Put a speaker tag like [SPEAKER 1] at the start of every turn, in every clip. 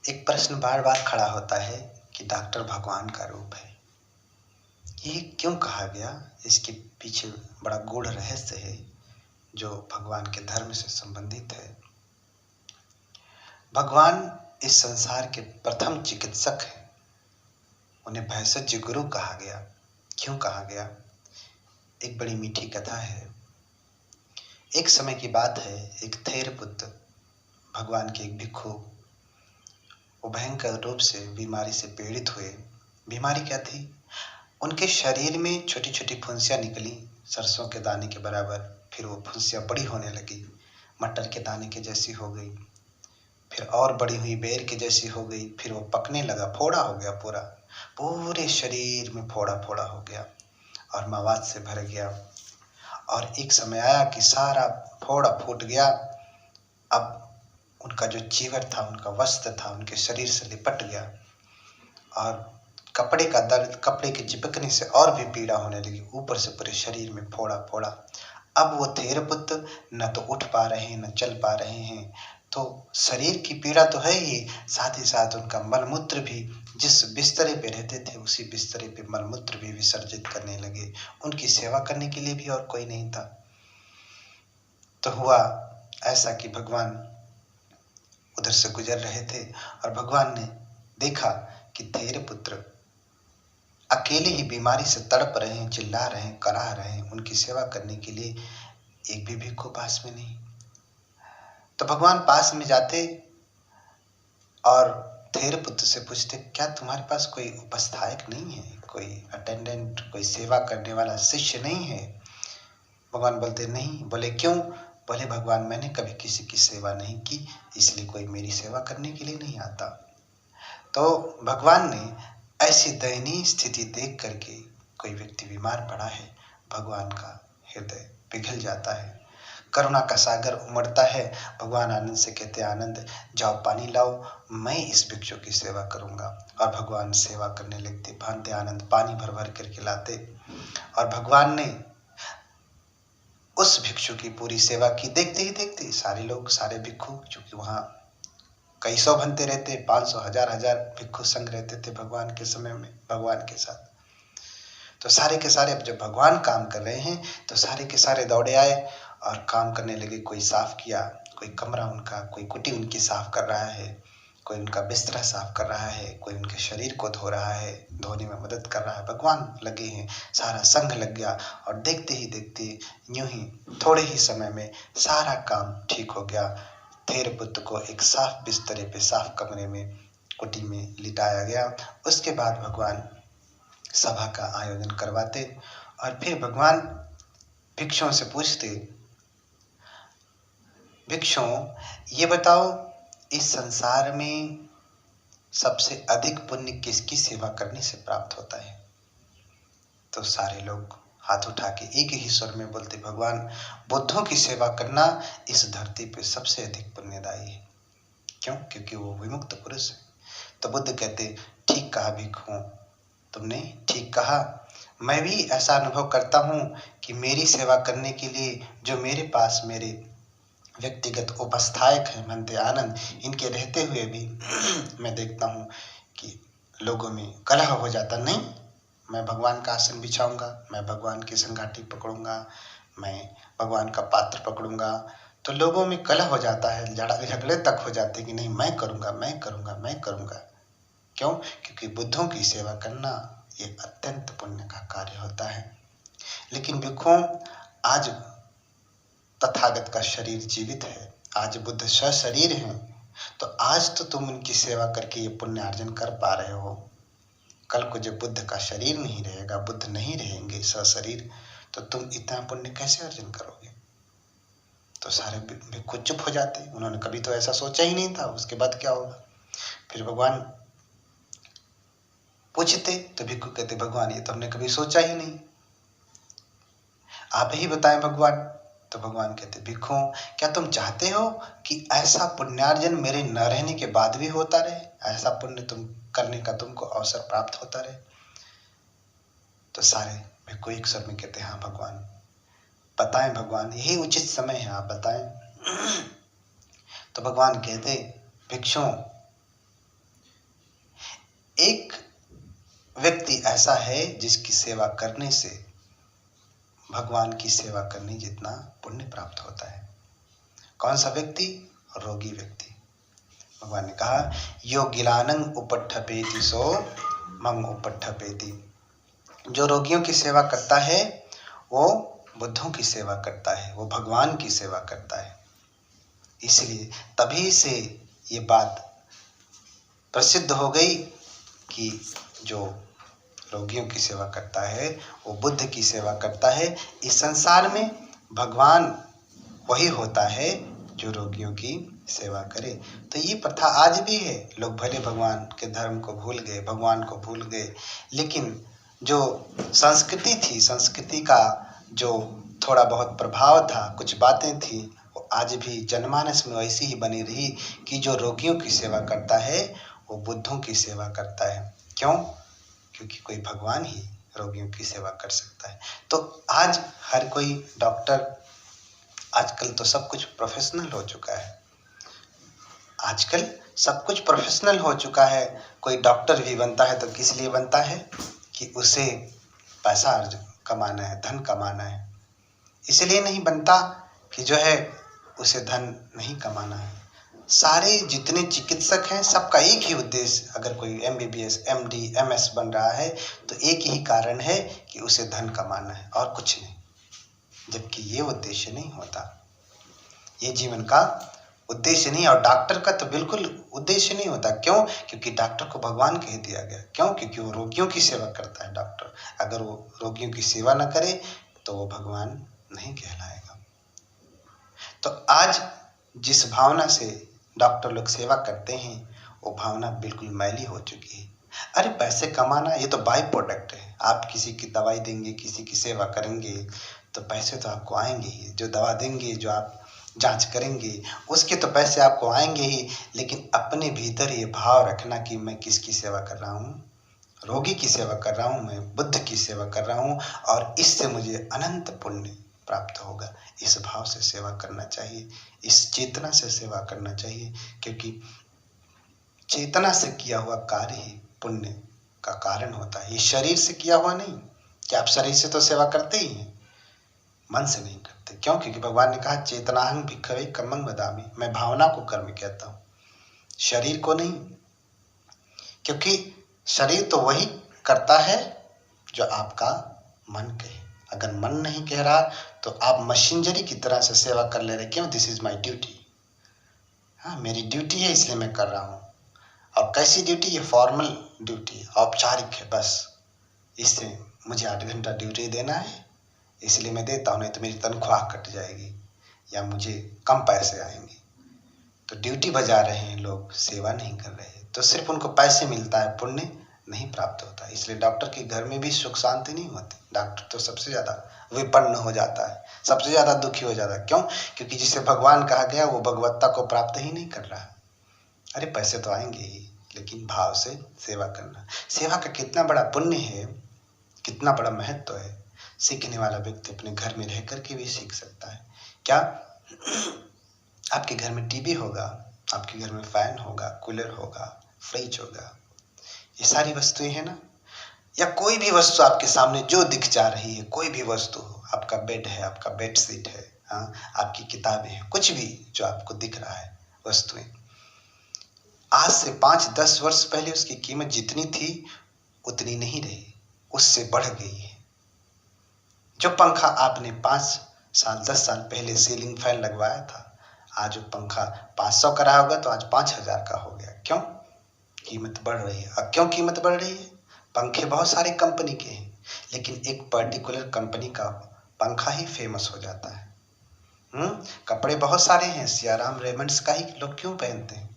[SPEAKER 1] एक प्रश्न बार बार खड़ा होता है कि डॉक्टर भगवान का रूप है। ये क्यों कहा गया? इसके पीछे बड़ा गूढ़ रहस्य है जो भगवान के धर्म से संबंधित है। भगवान इस संसार के प्रथम चिकित्सक हैं। उन्हें भैषज गुरु कहा गया। क्यों कहा गया? एक बड़ी मीठी कथा है। एक समय की बात है, एक थेर पुत्र भगवान के एक भिक्षु वो भयंकर रूप से बीमारी से पीड़ित हुए। बीमारी क्या थी? उनके शरीर में छोटी छोटी फुंसियाँ निकली, सरसों के दाने के बराबर। फिर वो फुंसियाँ बड़ी होने लगी, मटर के दाने के जैसी हो गई। फिर और बड़ी हुई, बेर के जैसी हो गई। फिर वो पकने लगा, फोड़ा हो गया, पूरे शरीर में फोड़ा फोड़ा हो गया और मवाद से भर गया। और एक समय आया कि सारा फोड़ा फूट गया। अब उनका जो चीवर था, उनका वस्त्र था, उनके शरीर से लिपट गया और कपड़े का दर्द, कपड़े के चिपकने से और भी पीड़ा होने लगी। ऊपर से पूरे शरीर में फोड़ा फोड़ा। अब वो थेर पुत्र न तो उठ पा रहे हैं, न चल पा रहे हैं। तो शरीर की पीड़ा तो है ही, साथ ही साथ उनका मलमूत्र भी, जिस बिस्तरे पे रहते थे उसी बिस्तरे पे मलमूत्र भी विसर्जित करने लगे। उनकी सेवा करने के लिए भी और कोई नहीं था। तो हुआ ऐसा कि भगवान उधर से गुजर रहे थे और भगवान ने देखा कि थेर पुत्र अकेले ही बीमारी से तड़प रहे हैं, चिल्ला रहे हैं, कराह रहे हैं। उनकी सेवा करने के लिए एक भी भिक्षु पास में नहीं। तो भगवान पास में जाते और थेर पुत्र से पूछते, क्या तुम्हारे पास कोई उपस्थायक नहीं है, कोई अटेंडेंट, कोई सेवा करने वाला शिष्य नहीं है? भगवान बोलते, नहीं। बोले, क्यों? बोले, भगवान मैंने कभी किसी की सेवा नहीं की, इसलिए कोई मेरी सेवा करने के लिए नहीं आता। तो भगवान ने ऐसी दयनीय स्थिति देख करके, कोई व्यक्ति बीमार पड़ा है, भगवान का हृदय पिघल जाता है, करुणा का सागर उमड़ता है। भगवान आनंद से कहते, आनंद जाओ पानी लाओ, मैं इस भिक्षु की सेवा करूंगा। और भगवान सेवा करने लगते। भानते आनंद पानी भर भर करके लाते और भगवान ने उस भिक्षु की पूरी सेवा की। देखते ही देखते सारे लोग, सारे भिक्षु, चूंकि वहाँ कई सौ बनते रहते, 500, हजार भिक्षु संग रहते थे भगवान के समय में, भगवान के साथ। तो सारे के सारे, अब जब भगवान काम कर रहे हैं तो सारे के सारे दौड़े आए और काम करने लगे। कोई साफ किया, कोई कमरा उनका, कोई कुटी उनकी साफ कर रहा है, कोई उनका बिस्तरा साफ कर रहा है, कोई उनके शरीर को धो रहा है, धोने में मदद कर रहा है। भगवान लगे हैं, सारा संघ लग गया और देखते ही देखते यूं ही थोड़े ही समय में सारा काम ठीक हो गया। थेर पुत्र को एक साफ बिस्तरे पे, साफ कमरे में, कुटी में लिटाया गया। उसके बाद भगवान सभा का आयोजन करवाते और फिर भगवान भिक्षुओं से पूछते, भिक्षुओं ये बताओ, इस संसार में सबसे अधिक पुण्य किसकी सेवा करने से प्राप्त होता है? तो सारे लोग हाथ उठा के एक ही स्वर में बोलते, भगवान बुद्धों की सेवा करना इस धरती पे सबसे अधिक पुण्यदायी है। क्यों? क्योंकि वो विमुक्त पुरुष है। तो बुद्ध कहते, ठीक कहा भिक्षुओं, तुमने ठीक कहा। मैं भी ऐसा अनुभव करता हूँ कि मेरी सेवा करने के लिए जो मेरे पास मेरे व्यक्तिगत उपस्थायक हैं, मनते आनंद, इनके रहते हुए भी मैं देखता हूँ कि लोगों में कलह हो जाता। नहीं, मैं भगवान का आसन बिछाऊंगा, मैं भगवान की संगाटी पकड़ूंगा, मैं भगवान का पात्र पकड़ूंगा, तो लोगों में कलह हो जाता है, झगड़े तक हो जाते कि नहीं, मैं करूंगा, मैं करूंगा, मैं करूंगा। क्यों? क्योंकि बुद्धों की सेवा करना ये अत्यंत पुण्य का कार्य होता है। लेकिन भिक्षुओं, आज तथागत का शरीर जीवित है, आज बुद्ध सशरीर हैं, तो आज तो तुम उनकी सेवा करके ये पुण्य अर्जन कर पा रहे हो। कल को जब बुद्ध का शरीर नहीं रहेगा, बुद्ध नहीं रहेंगे सशरीर, तो तुम इतना पुण्य कैसे अर्जन करोगे? तो सारे भिक्षु चुप हो जाते। उन्होंने कभी तो ऐसा सोचा ही नहीं था, उसके बाद क्या होगा। फिर भगवान पूछते तो भिक्षु कहते, भगवान ये तो हमने कभी सोचा ही नहीं, आप ही बताएं भगवान। तो भगवान कहते, भिक्षुओं क्या तुम चाहते हो कि ऐसा पुण्यार्जन मेरे न रहने के बाद भी होता रहे, ऐसा पुण्य तुम करने का तुमको अवसर प्राप्त होता रहे? तो सारे भिक्षु एक स्वर में कहते, हाँ भगवान, बताएं भगवान, यही उचित समय है, आप बताएं। तो भगवान कहते, भिक्षुओं एक व्यक्ति ऐसा है जिसकी सेवा करने से भगवान की सेवा करने जितना पुण्य प्राप्त होता है। कौन सा व्यक्ति? रोगी व्यक्ति। भगवान ने कहा यो गिलानं उपट्ठपेति सो मम उपट्ठपेति। जो रोगियों की सेवा करता है वो बुद्धों की सेवा करता है, वो भगवान की सेवा करता है। इसलिए तभी से ये बात प्रसिद्ध हो गई कि जो रोगियों की सेवा करता है वो बुद्ध की सेवा करता है। इस संसार में भगवान वही होता है जो रोगियों की सेवा करे। तो ये प्रथा आज भी है। लोग भले भगवान के धर्म को भूल गए, भगवान को भूल गए, लेकिन जो संस्कृति थी, संस्कृति का जो थोड़ा बहुत प्रभाव था, कुछ बातें थी, वो आज भी जनमानस में वैसी ही बनी रही कि जो रोगियों की सेवा करता है वो बुद्धों की सेवा करता है। क्यों? क्योंकि कोई भगवान ही रोगियों की सेवा कर सकता है। तो आज हर कोई डॉक्टर, आजकल तो सब कुछ प्रोफेशनल हो चुका है। आजकल सब कुछ प्रोफेशनल हो चुका है। कोई डॉक्टर भी बनता है तो किस लिए बनता है? कि उसे पैसा कमाना है, धन कमाना है। इसलिए नहीं बनता कि जो है उसे धन नहीं कमाना है। सारे जितने चिकित्सक हैं सबका एक ही उद्देश्य, अगर कोई MBBS, MD, MS बन रहा है तो एक ही कारण है कि उसे धन कमाना है और कुछ नहीं। जबकि ये उद्देश्य नहीं होता, ये जीवन का उद्देश्य नहीं। और डॉक्टर का तो बिल्कुल उद्देश्य नहीं होता। क्यों? क्योंकि डॉक्टर को भगवान कह दिया गया। क्यों? क्योंकि वो रोगियों की सेवा करता है। डॉक्टर अगर वो रोगियों की सेवा न करे तो वो भगवान नहीं कहलाएगा। तो आज जिस भावना से डॉक्टर लोग सेवा करते हैं वो भावना बिल्कुल मैली हो चुकी है। अरे पैसे कमाना ये तो बाई प्रोडक्ट है। आप किसी की दवाई देंगे, किसी की सेवा करेंगे तो पैसे तो आपको आएंगे ही। जो दवा देंगे, जो आप जांच करेंगे, उसके तो पैसे आपको आएंगे ही। लेकिन अपने भीतर ये भाव रखना कि मैं किसकी सेवा कर रहा हूँ, रोगी की सेवा कर रहा हूँ, मैं बुद्ध की सेवा कर रहा हूँ और इससे मुझे अनंत पुण्य प्राप्त होगा। इस भाव से सेवा करना चाहिए, इस चेतना से सेवा करना चाहिए। क्योंकि चेतना से किया हुआ कार्य ही पुण्य का कारण होता है। ये शरीर से किया हुआ नहीं कि आप शरीर से तो सेवा करते ही हैं, मन से नहीं करते। क्यों? क्योंकि भगवान ने कहा चेतनाहं भिक्खवे कम्मं वदामि, मैं भावना को कर्म कहता हूँ, शरीर को नहीं। क्योंकि शरीर तो वही करता है जो आपका मन कहे। अगर मन नहीं कह रहा तो आप मशीनरी की तरह से सेवा कर ले रहे। क्यों? This is my duty. हाँ, मेरी ड्यूटी है इसलिए मैं कर रहा हूँ। और कैसी ड्यूटी? ये फॉर्मल ड्यूटी, औपचारिक है। बस इससे मुझे 8 घंटा ड्यूटी देना है इसलिए मैं देता हूँ, नहीं तो मेरी तनख्वाह कट जाएगी या मुझे कम पैसे आएंगे। तो ड्यूटी बजा रहे हैं लोग, सेवा नहीं कर रहे हैं। तो सिर्फ उनको पैसे मिलता है, पुण्य नहीं प्राप्त होता। इसलिए डॉक्टर के घर में भी सुख शांति नहीं होती। डॉक्टर तो सबसे ज़्यादा विपन्न हो जाता है, सबसे ज़्यादा दुखी हो जाता है। क्यों? क्योंकि जिसे भगवान कहा गया वो भगवत्ता को प्राप्त ही नहीं कर रहा। अरे पैसे तो आएंगे ही, लेकिन भाव से सेवा करना। सेवा का कितना बड़ा पुण्य है, कितना बड़ा महत्व है। सीखने वाला व्यक्ति अपने घर में रह करके भी सीख सकता है। क्या आपके घर में टीवी होगा, आपके घर में फैन होगा, कूलर होगा, फ्रिज होगा, ये सारी वस्तुएं हैं ना। या कोई भी वस्तु आपके सामने जो दिख जा रही है, कोई भी वस्तु हो, आपका बेड है, आपका बेडशीट है, हाँ, आपकी किताबें हैं, कुछ भी जो आपको दिख रहा है वस्तुएं, आज से 5-10 वर्ष पहले उसकी कीमत जितनी थी उतनी नहीं रही, उससे बढ़ गई है। जो पंखा आपने 5 साल 10 साल पहले सीलिंग फैन लगवाया था, आज वो पंखा 500 का रहा होगा तो आज 5000 का हो गया। क्यों? कीमत बढ़ रही है। अब क्यों कीमत बढ़ रही है? पंखे बहुत सारे कंपनी के हैं, लेकिन एक पर्टिकुलर कंपनी का पंखा ही फेमस हो जाता है। कपड़े बहुत सारे हैं, सियाराम रेमंड्स का ही लोग क्यों पहनते हैं।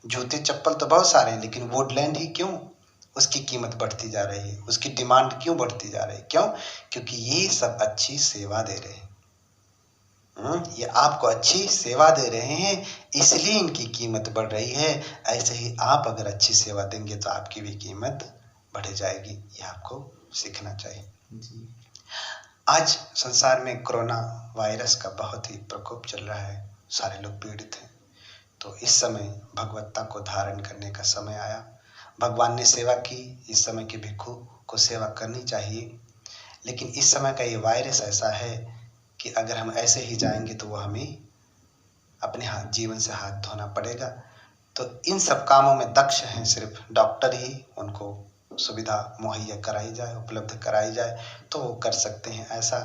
[SPEAKER 1] जूते चप्पल तो बहुत सारे हैं, लेकिन वुडलैंड ही क्यों, उसकी कीमत बढ़ती जा रही है, उसकी डिमांड क्यों बढ़ती जा रही है? क्यों? क्योंकि ये सब अच्छी सेवा दे रहे हैं। ये आपको अच्छी सेवा दे रहे हैं, इसलिए इनकी कीमत बढ़ रही है। ऐसे ही आप अगर अच्छी सेवा देंगे तो आपकी भी कीमत बढ़ जाएगी। ये आपको सीखना चाहिए जी। आज संसार में कोरोना वायरस का बहुत ही प्रकोप चल रहा है, सारे लोग पीड़ित हैं। तो इस समय भगवत्ता को धारण करने का समय आया भगवान ने सेवा की, इस समय के भिक्षु को सेवा करनी चाहिए। लेकिन इस समय का ये वायरस ऐसा है कि अगर हम ऐसे ही जाएंगे तो वो हमें अपने जीवन से हाथ धोना पड़ेगा। तो इन सब कामों में दक्ष हैं सिर्फ डॉक्टर ही, उनको सुविधा मुहैया कराई जाए, उपलब्ध कराई जाए तो वो कर सकते हैं ऐसा।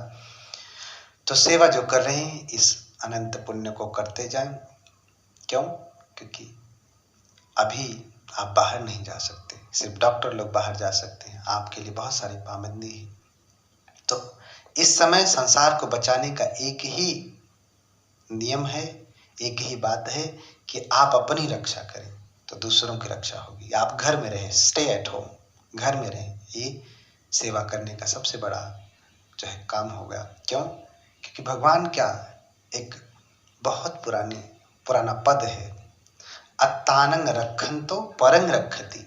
[SPEAKER 1] तो सेवा जो कर रहे हैं इस अनंत पुण्य को करते जाएं। क्यों? क्योंकि अभी आप बाहर नहीं जा सकते, सिर्फ डॉक्टर लोग बाहर जा सकते हैं, आपके लिए बहुत सारी पाबंदी है। तो इस समय संसार को बचाने का एक ही नियम है, एक ही बात है कि आप अपनी रक्षा करें तो दूसरों की रक्षा होगी। आप घर में रहें, स्टे एट होम, घर में रहें, ये सेवा करने का सबसे बड़ा जो है काम होगा। क्यों? क्योंकि भगवान क्या एक बहुत पुराना पद है, अत्तानंग रक्षन्तो परंग रक्षति,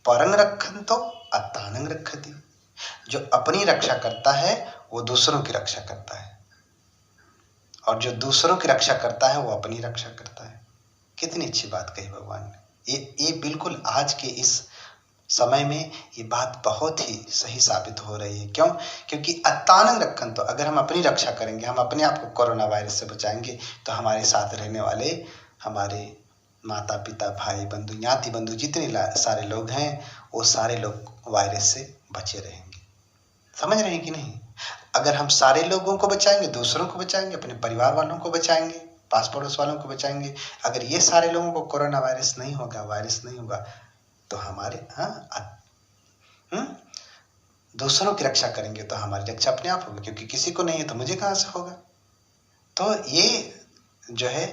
[SPEAKER 1] परंग रक्षन्तो अत्तानंग रक्षति। जो अपनी रक्षा करता है वो दूसरों की रक्षा करता है, और जो दूसरों की रक्षा करता है वो अपनी रक्षा करता है। कितनी अच्छी बात कही भगवान ने। ये बिल्कुल आज के इस समय में ये बात बहुत ही सही साबित हो रही है। क्यों? क्योंकि अत्तानंग रखन, तो अगर हम अपनी रक्षा करेंगे, हम अपने आप को कोरोना वायरस से बचाएंगे, तो हमारे साथ रहने वाले हमारे माता पिता, भाई बंधु, ज्ञाति बंधु, जितने सारे लोग हैं वो सारे लोग वायरस से बचे रहेंगे। समझ रहे हैं कि नहीं? अगर हम सारे लोगों को बचाएंगे, दूसरों को बचाएंगे, अपने परिवार वालों को बचाएंगे, पास पड़ोस वालों को बचाएंगे, अगर ये सारे लोगों को कोरोना वायरस नहीं होगा तो हमारे दूसरों की रक्षा करेंगे तो हमारी रक्षा अपने आप होगी, क्योंकि किसी को नहीं है तो मुझे कहाँ से होगा। तो ये जो है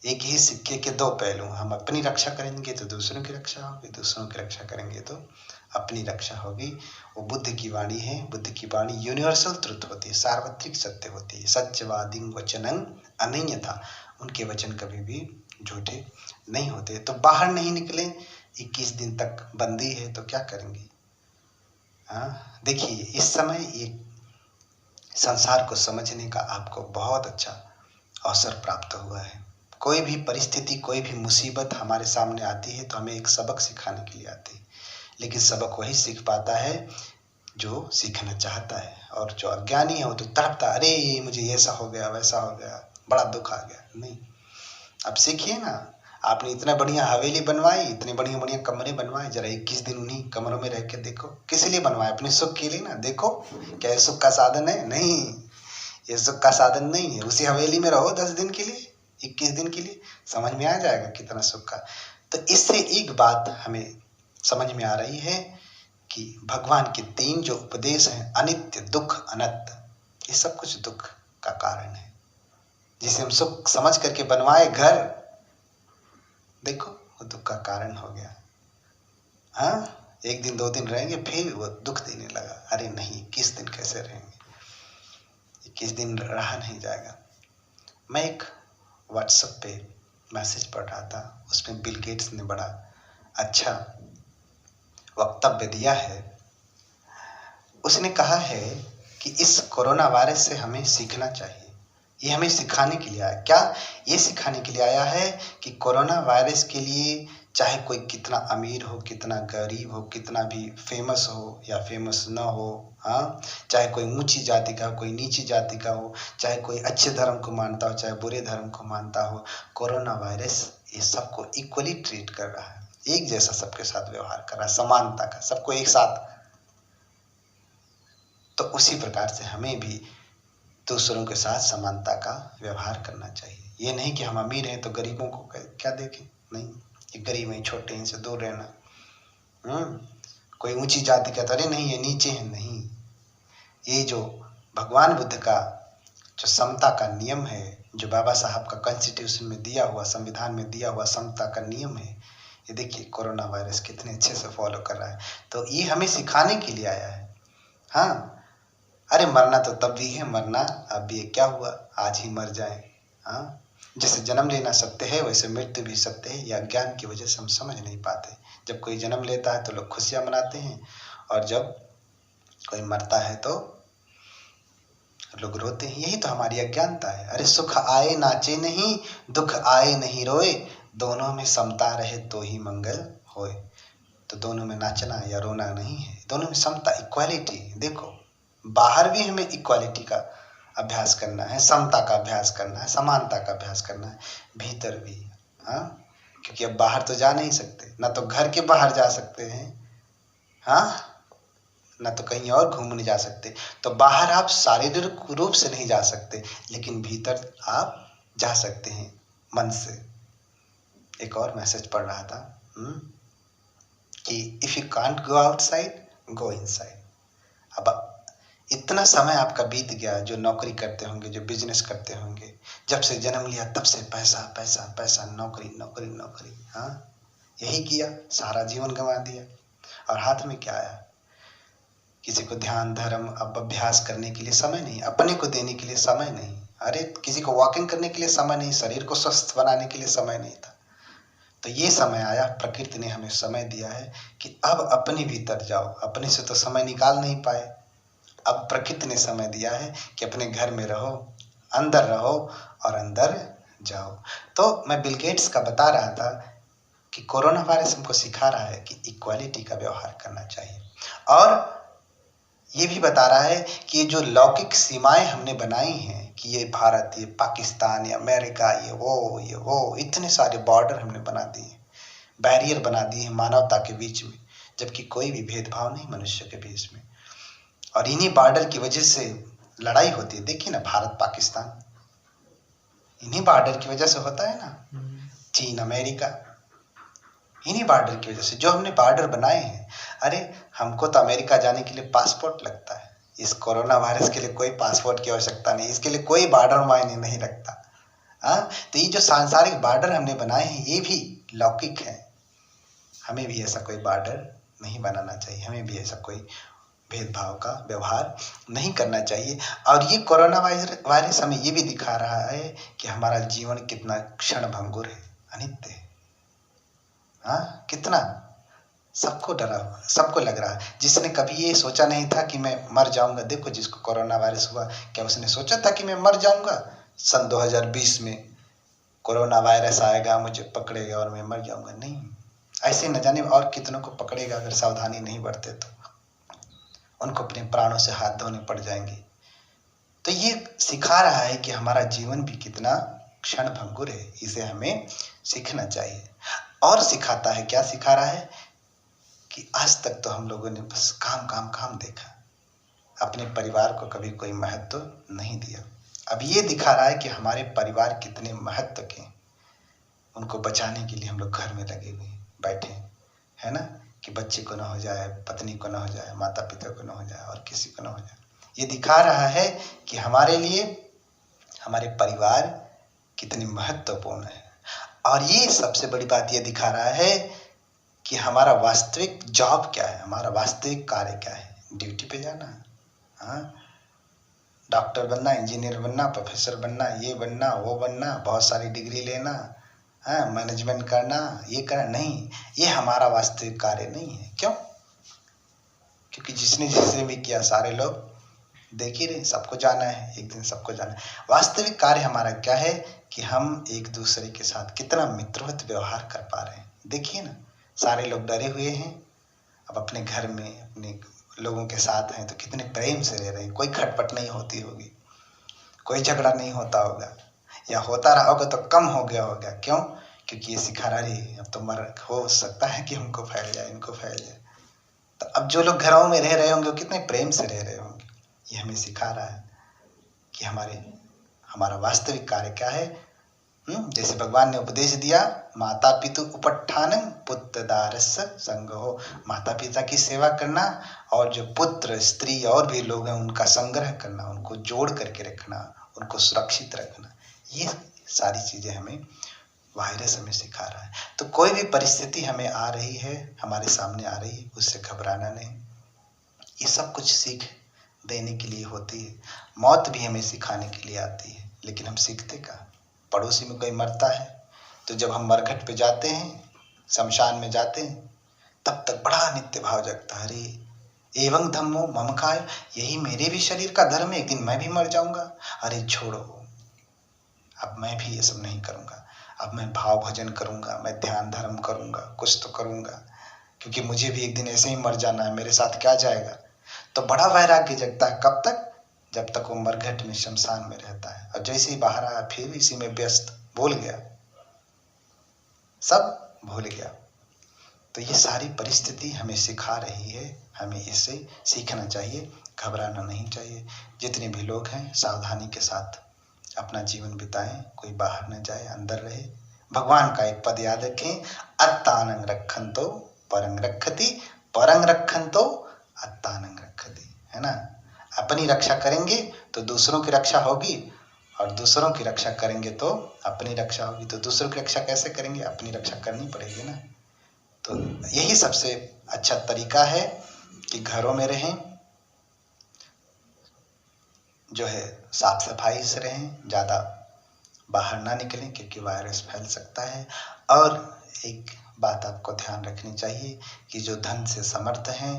[SPEAKER 1] एक ही सिक्के के दो पहलू, हम अपनी रक्षा करेंगे तो दूसरों की रक्षा होगी, दूसरों की रक्षा करेंगे तो अपनी रक्षा होगी। वो बुद्ध की वाणी है, बुद्ध की वाणी यूनिवर्सल ट्रुथ होती है, सार्वत्रिक सत्य होती है। सत्यवादी वचनं अन्यथा, उनके वचन कभी भी झूठे नहीं होते। तो बाहर नहीं निकले, 21 दिन तक बंदी है तो क्या करेंगे? देखिए इस समय ये संसार को समझने का आपको बहुत अच्छा अवसर प्राप्त हुआ है। कोई भी परिस्थिति, कोई भी मुसीबत हमारे सामने आती है तो हमें एक सबक सिखाने के लिए आती है, लेकिन सबक वही सीख पाता है जो सीखना चाहता है, और जो अज्ञानी है वो तो तड़पता, अरे मुझे ऐसा हो गया, वैसा हो गया, बड़ा दुख आ गया। नहीं, अब सीखिए ना। आपने इतना बढ़िया हवेली बनवाई, इतने बढ़िया बढ़िया कमरे बनवाए, जरा 21 दिन उन्हीं कमरों में रह के देखो। किस लिए बनवाए? अपने सुख के लिए ना। देखो क्या ये सुख का साधन है? नहीं, ये सुख का साधन नहीं है। उसी हवेली में रहो 10 दिन के लिए, 21 दिन के लिए, समझ में आ जाएगा कितना सुख का। तो इससे एक बात हमें समझ में आ रही है कि भगवान के 3 जो उपदेश हैं, अनित्य, दुख, अनंत, ये सब कुछ दुख का कारण है। जिसे हम सुख समझ करके बनवाए घर, देखो वो दुख का कारण हो गया। हाँ, 1 दिन 2 दिन रहेंगे फिर वो दुख देने लगा। अरे नहीं, 21 दिन कैसे रहेंगे? 21 दिन रहा नहीं जाएगा। मैं एक व्हाट्सएप पे मैसेज पढ़ रहा था, उसमें बिल गेट्स ने बड़ा अच्छा वक्तव्य दिया है। उसने कहा है कि इस कोरोना वायरस से हमें सीखना चाहिए। ये हमें सिखाने के लिए आया। क्या? ये सिखाने के लिए आया है कि कोरोना वायरस के लिए चाहे कोई कितना अमीर हो, कितना गरीब हो, कितना भी फेमस हो या फेमस ना हो, हाँ, चाहे कोई ऊंची जाति का हो, कोई नीची जाति का हो, चाहे कोई अच्छे धर्म को मानता हो, चाहे बुरे धर्म को मानता हो, कोरोना वायरस ये सबको इक्वली ट्रीट कर रहा है, एक जैसा सबके साथ व्यवहार कर रहा है, समानता का, सबको एक साथ। तो उसी प्रकार से हमें भी दूसरों के साथ समानता का व्यवहार करना चाहिए। ये नहीं कि हम अमीर हैं तो गरीबों को क्या देखें, नहीं, ये गरीब हैं, छोटे हैं, इनसे दूर रहना। कोई ऊंची जाति का तो अरे नहीं ये नीचे हैं, नहीं। ये जो भगवान बुद्ध का जो समता का नियम है, जो बाबा साहब का कॉन्स्टिट्यूशन में दिया हुआ, संविधान में दिया हुआ समता का नियम है, ये देखिए कोरोना वायरस कितने अच्छे से फॉलो कर रहा है। तो ये हमें सिखाने के लिए आया है। हाँ, अरे मरना तो तब भी है, मरना अब ये क्या हुआ, आज ही मर जाए। हाँ, जैसे जन्म लेना सत्य है वैसे मृत्यु भी सत्य है। या अज्ञान की वजह से हम समझ नहीं पाते। जब कोई जन्म लेता है तो लोग खुशियां मनाते हैं, और जब कोई मरता है तो लोग रोते हैं। यही तो हमारी अज्ञानता है। अरे सुख आए नाचे नहीं, दुख आए नहीं रोए, दोनों में समता रहे तो ही मंगल होए। तो दोनों में नाचना या रोना नहीं है, दोनों में समता, इक्वालिटी। देखो, बाहर भी हमें इक्वालिटी का अभ्यास करना है, समता का अभ्यास करना है, समानता का अभ्यास करना है, भीतर भी। हाँ, क्योंकि अब बाहर तो जा नहीं सकते, ना तो घर के बाहर जा सकते हैं, हाँ, ना तो कहीं और घूमने जा सकते। तो बाहर आप शारीरिक रूप से नहीं जा सकते, लेकिन भीतर आप जा सकते हैं मन से। एक और मैसेज पढ़ रहा था कि if you can't go outside, go inside. अब इतना समय आपका बीत गया, जो नौकरी करते होंगे, जो बिजनेस करते होंगे, जब से जन्म लिया तब से पैसा पैसा पैसा, नौकरी नौकरी नौकरी, हाँ, यही किया, सारा जीवन गंवा दिया। और हाथ में क्या आया? किसी को ध्यान, धर्म, अब अभ्यास करने के लिए समय नहीं, अपने को देने के लिए समय नहीं, अरे किसी को वॉकिंग करने के लिए समय नहीं, शरीर को स्वस्थ बनाने के लिए समय नहीं था। तो ये समय आया, प्रकृति ने हमें समय दिया है कि अब अपने भीतर जाओ। अपने से तो समय निकाल नहीं पाए, अब प्रकृति ने समय दिया है कि अपने घर में रहो, अंदर रहो और अंदर जाओ। तो मैं बिल गेट्स का बता रहा था कि कोरोना वायरस हमको सिखा रहा है कि इक्वालिटी का व्यवहार करना चाहिए, और ये भी बता रहा है कि ये जो लौकिक सीमाएं हमने बनाई हैं कि ये भारत, ये पाकिस्तान, ये अमेरिका, ये वो इतने सारे बॉर्डर हमने बना दिए, बैरियर बना दिए हैं मानवता के बीच में, जबकि कोई भी भेदभाव नहीं मनुष्य के बीच में। और इन्हीं बॉर्डर की वजह से लड़ाई होती है। देखिए ना, भारत पाकिस्तान इन्हीं बॉर्डर की वजह से होता है ना, चीन अमेरिका, इन्हीं बॉर्डर की वजह से, जो हमने बॉर्डर बनाए हैं। अरे हमको तो अमेरिका जाने के लिए पासपोर्ट लगता है, इस कोरोना वायरस के लिए कोई पासपोर्ट की आवश्यकता नहीं, इसके लिए कोई बॉर्डर मायने नहीं रखता। हाँ, तो ये जो सांसारिक बॉर्डर हमने बनाए हैं ये भी लौकिक है। हमें भी ऐसा कोई बॉर्डर नहीं बनाना चाहिए, हमें भी ऐसा कोई भेदभाव का व्यवहार नहीं करना चाहिए। और ये कोरोना वायरस हमें ये भी दिखा रहा है कि हमारा जीवन कितना क्षण भंगुर है, अनित्य है। हाँ, कितना सबको डरा हुआ, सबको लग रहा है। जिसने कभी ये सोचा नहीं था कि मैं मर जाऊंगा, देखो जिसको कोरोना वायरस हुआ, क्या उसने सोचा था कि मैं मर जाऊंगा? सन 2020 में कोरोना वायरस आएगा, मुझे पकड़ेगा और मैं मर जाऊंगा? नहीं, ऐसे न जाने और कितनों को पकड़ेगा अगर सावधानी नहीं बरते तो उनको अपने प्राणों से हाथ धोने पड़ जाएंगे। तो ये सिखा रहा है कि हमारा जीवन भी कितना क्षण भंगुर है, इसे हमें सीखना चाहिए। और सिखाता है, क्या सिखा रहा है कि आज तक तो हम लोगों ने बस काम काम काम देखा, अपने परिवार को कभी कोई महत्व नहीं दिया। अब ये दिखा रहा है कि हमारे परिवार कितने महत्व के, उनको बचाने के लिए हम लोग घर में लगे हुए बैठे, है ना, कि बच्चे को ना हो जाए, पत्नी को ना हो जाए, माता पिता को ना हो जाए और किसी को ना हो जाए। ये दिखा रहा है कि हमारे लिए हमारे परिवार कितने महत्वपूर्ण है। और ये सबसे बड़ी बात ये दिखा रहा है कि हमारा वास्तविक जॉब क्या है, हमारा वास्तविक कार्य क्या है। ड्यूटी पे जाना, हाँ, डॉक्टर बनना, इंजीनियर बनना, प्रोफेसर बनना, ये बनना, वो बनना, बहुत सारी डिग्री लेना, हाँ, मैनेजमेंट करना, ये करना, नहीं, ये हमारा वास्तविक कार्य नहीं है। क्यों? क्योंकि जिसने जिसने भी किया सारे लोग देख ही रहे, सबको जाना है, एक दिन सबको जाना है। वास्तविक कार्य हमारा क्या है कि हम एक दूसरे के साथ कितना मित्रवत व्यवहार कर पा रहे हैं। देखिए ना, सारे लोग डरे हुए हैं, अब अपने घर में अपने लोगों के साथ हैं तो कितने प्रेम से रह रहे हैं, कोई खटपट नहीं होती होगी, कोई झगड़ा नहीं होता होगा, या होता रहा होगा तो कम हो गया होगा। क्यों? क्योंकि ये सिखा रहा है अब तो मर हो सकता है कि हमको फैल जाए, इनको फैल जाए। तो अब जो लोग घरों में रह रहे होंगे वो कितने प्रेम से रह रहे होंगे। ये हमें सिखा रहा है कि हमारा वास्तविक कार्य क्या है। जैसे भगवान ने उपदेश दिया, माता पितु उपट्ठानम पुत्र दारस्य संगहो, माता पिता की सेवा करना और जो पुत्र स्त्री और भी लोग हैं उनका संग्रह करना, उनको जोड़ करके रखना, उनको सुरक्षित रखना। ये सारी चीजें हमें वायरस हमें सिखा रहा है। तो कोई भी परिस्थिति हमें आ रही है, हमारे सामने आ रही है, उससे घबराना नहीं। ये सब कुछ सीख देने के लिए होती है। मौत भी हमें सिखाने के लिए आती है, लेकिन हम सीखते का। पड़ोसी में कोई मरता है तो जब हम मरघट पे जाते हैं, शमशान में जाते हैं, तब तक बड़ा नित्य भाव जगता है, अरे एवं धम्मो मम काय, यही मेरे भी शरीर का धर्म है, एक दिन मैं भी मर जाऊंगा। अरे छोड़ो, अब मैं भी ये सब नहीं करूंगा, अब मैं भाव भजन करूंगा, मैं ध्यान धर्म करूंगा, कुछ तो करूंगा। क्योंकि मुझे भी एक दिन ऐसे ही मर जाना है, मेरे साथ क्या जाएगा। तो बड़ा वैराग्य जगता है, कब तक? जब तक वो मरघट में, शमशान में रहता है। और जैसे ही बाहर आया फिर इसी में व्यस्त, भूल गया, सब भूल गया। तो ये सारी परिस्थिति हमें सिखा रही है, हमें इससे सीखना चाहिए, घबराना नहीं चाहिए। जितने भी लोग हैं सावधानी के साथ अपना जीवन बिताएं, कोई बाहर न जाए, अंदर रहे। भगवान का एक पद याद रखें, अत्तानं रक्षन्तो परं रक्षति, परं रक्षन्तो अत्तानं रक्षति, है ना। अपनी रक्षा करेंगे तो दूसरों की रक्षा होगी, और दूसरों की रक्षा करेंगे तो अपनी रक्षा होगी। तो दूसरों की रक्षा कैसे करेंगे? अपनी रक्षा करनी पड़ेगी ना। तो यही सबसे अच्छा तरीका है कि घरों में रहें, जो है साफ सफाई से रहें, ज़्यादा बाहर ना निकलें क्योंकि वायरस फैल सकता है। और एक बात आपको ध्यान रखनी चाहिए कि जो धन से समर्थ हैं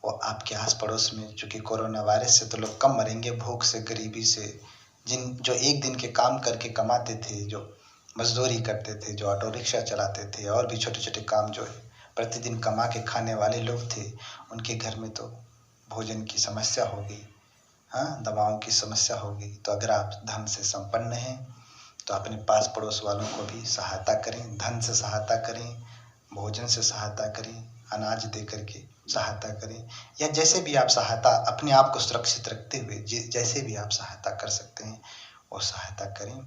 [SPEAKER 1] वो आपके आस पड़ोस में, चूँकि कोरोना वायरस से तो लोग कम मरेंगे, भूख से, गरीबी से, जो एक दिन के काम करके कमाते थे, जो मजदूरी करते थे, जो ऑटो रिक्शा चलाते थे, और भी छोटे छोटे काम जो है प्रतिदिन कमा के खाने वाले लोग थे, उनके घर में तो भोजन की समस्या होगी, हाँ, दवाओं की समस्या होगी। तो अगर आप धन से संपन्न हैं तो अपने पास पड़ोस वालों को भी सहायता करें, धन से सहायता करें, भोजन से सहायता करें, अनाज दे करके सहायता करें, या जैसे भी आप सहायता, अपने आप को सुरक्षित रखते हुए जैसे भी आप सहायता कर सकते हैं वो सहायता करें।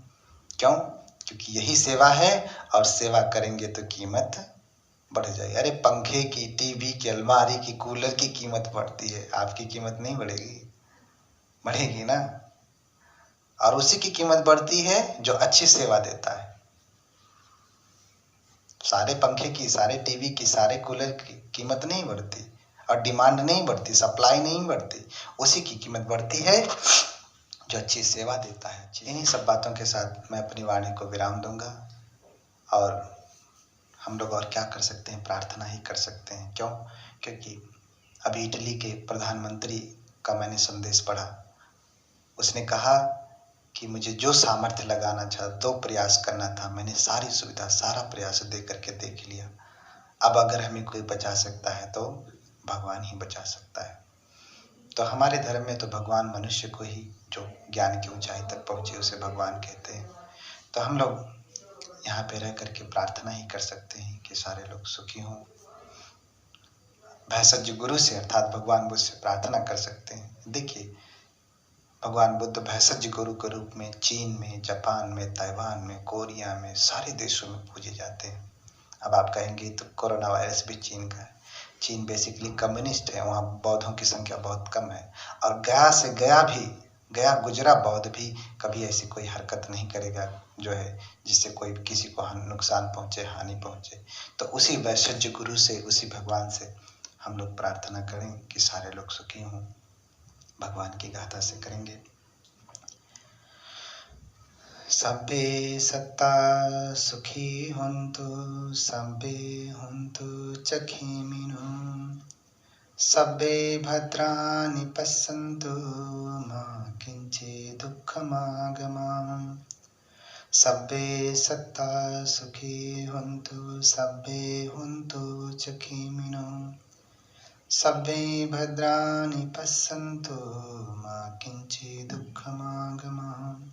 [SPEAKER 1] क्यों? क्योंकि यही सेवा है, और सेवा करेंगे तो कीमत बढ़ जाएगी। अरे पंखे की, टीवी की, अलमारी की, कूलर की कीमत बढ़ती है, आपकी कीमत नहीं बढ़ेगी? बढ़ेगी ना। और उसी की कीमत बढ़ती है जो अच्छी सेवा देता है। सारे पंखे की, सारे टीवी की, सारे कूलर की कीमत नहीं बढ़ती, और डिमांड नहीं बढ़ती, सप्लाई नहीं बढ़ती, उसी की कीमत बढ़ती है जो अच्छी सेवा देता है। इन्हीं सब बातों के साथ मैं अपनी वाणी को विराम दूंगा। और हम लोग और क्या कर सकते हैं? प्रार्थना ही कर सकते हैं। क्यों? क्योंकि अभी इटली के प्रधानमंत्री का मैंने संदेश पढ़ा। उसने कहा कि मुझे जो सामर्थ्य लगाना था, जो प्रयास करना था, मैंने सारी सुविधा, सारा प्रयास दे करके देख लिया। अब अगर हमें कोई बचा सकता है तो भगवान ही बचा सकता है। तो हमारे धर्म में तो भगवान मनुष्य को ही, जो ज्ञान की ऊंचाई तक पहुंचे, उसे भगवान कहते हैं। तो हम लोग यहाँ पे रह करके प्रार्थना ही कर सकते हैं कि सारे लोग सुखी हों। भैषज गुरु से, अर्थात भगवान बुद्ध से प्रार्थना कर सकते हैं। देखिए, भगवान बुद्ध भैषज गुरु के रूप में चीन में, जापान में, ताइवान में, कोरिया में, सारे देशों में पूजे जाते हैं। अब आप कहेंगे तो कोरोना वायरस भी चीन का है। चीन बेसिकली कम्युनिस्ट है, वहाँ बौद्धों की संख्या बहुत कम है। और गया गुजरा बौद्ध भी कभी ऐसी कोई हरकत नहीं करेगा जो है जिससे कोई किसी को नुकसान पहुँचे, हानि पहुँचे। तो उसी वैश्य गुरु से, उसी भगवान से हम लोग प्रार्थना करें कि सारे लोग सुखी हों। भगवान की गाथा से करेंगे। सब्बे सत्ता सुखी होन्तु, सब्बे होन्तु चखिमिनो, सब्बे भद्राणि पश्यन्तु, मा किञ्चित् दुःखमागमम्। सब्बे सत्ता सुखी होन्तु, सब्बे होन्तु चखिमिनो, सब्बे भद्राणि पश्यन्तु, मा किञ्चित् दुःखमागमम्।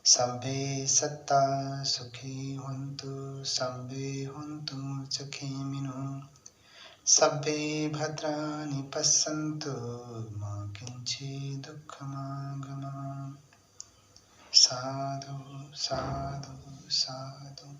[SPEAKER 1] सब्बे सत्ता सुखी होन्तु, सब्बे होन्तु चखिमिनो, सब्बे भद्राणि पश्यन्तु, मा किञ्चित् दुःखमागमम्। साधु साधु साधु।